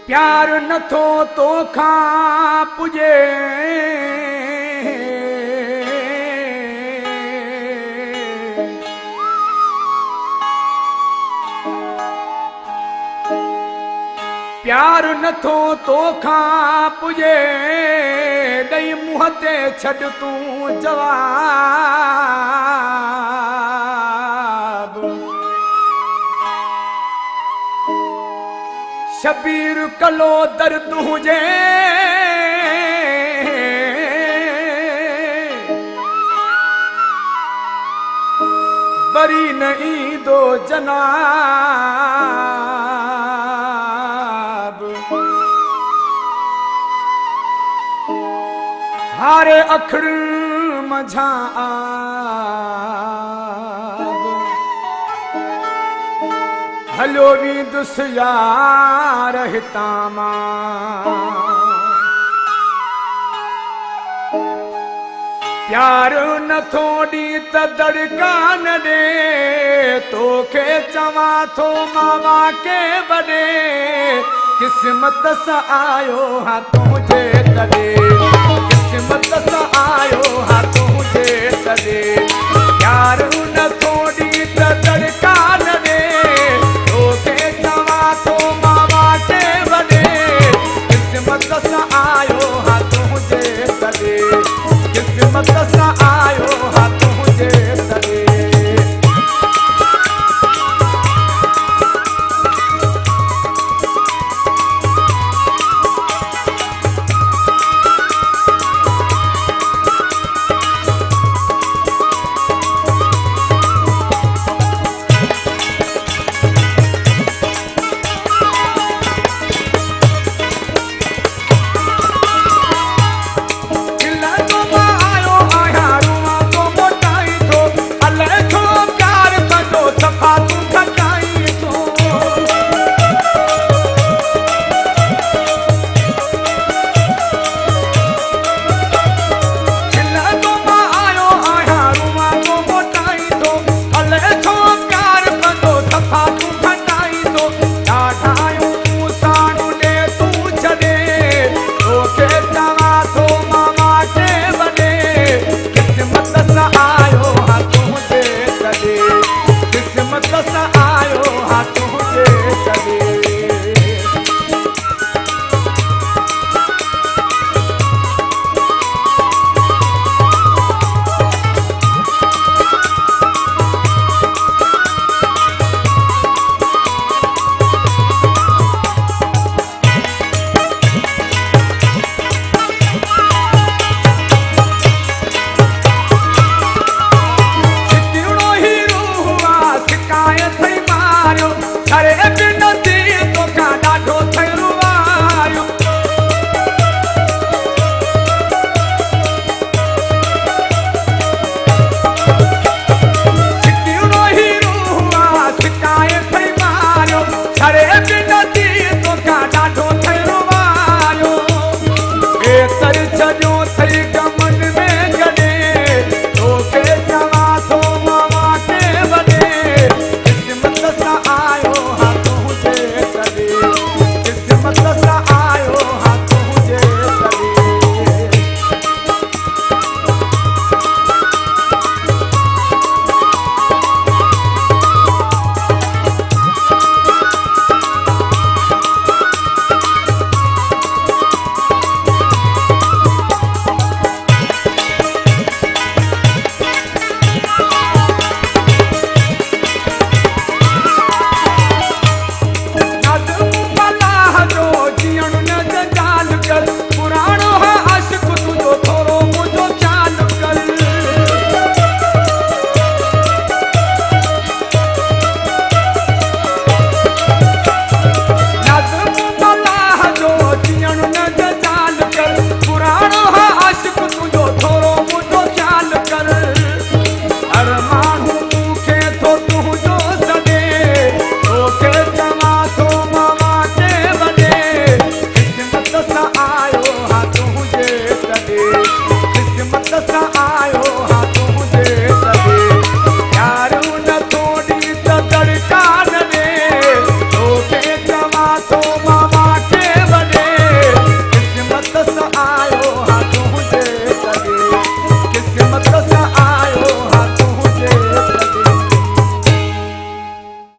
प्यार नथो तो खां पुजे प्यार नथो तो खां पुजे दई मुंह ते छॾ तूं जवाब शबीर कलो दर्द हुजे वरी न ईंदो जनाब हारे अखड़ मझा आब हलो भी दुस यार हितामा प्यार नथो डी त दड़का न दे तोखे चवा थो मामा के बड़े किस्मत सा आयो हा तुझे तदे किस्मत सा आयो हा तुझे तदे प्यार नथो डी त दड़का न दे तोखे चवा थो मामा के बड़े किस्मत सा आयो हा तुझे तदे किस्मत सा आयो हा तुझे तदे Papa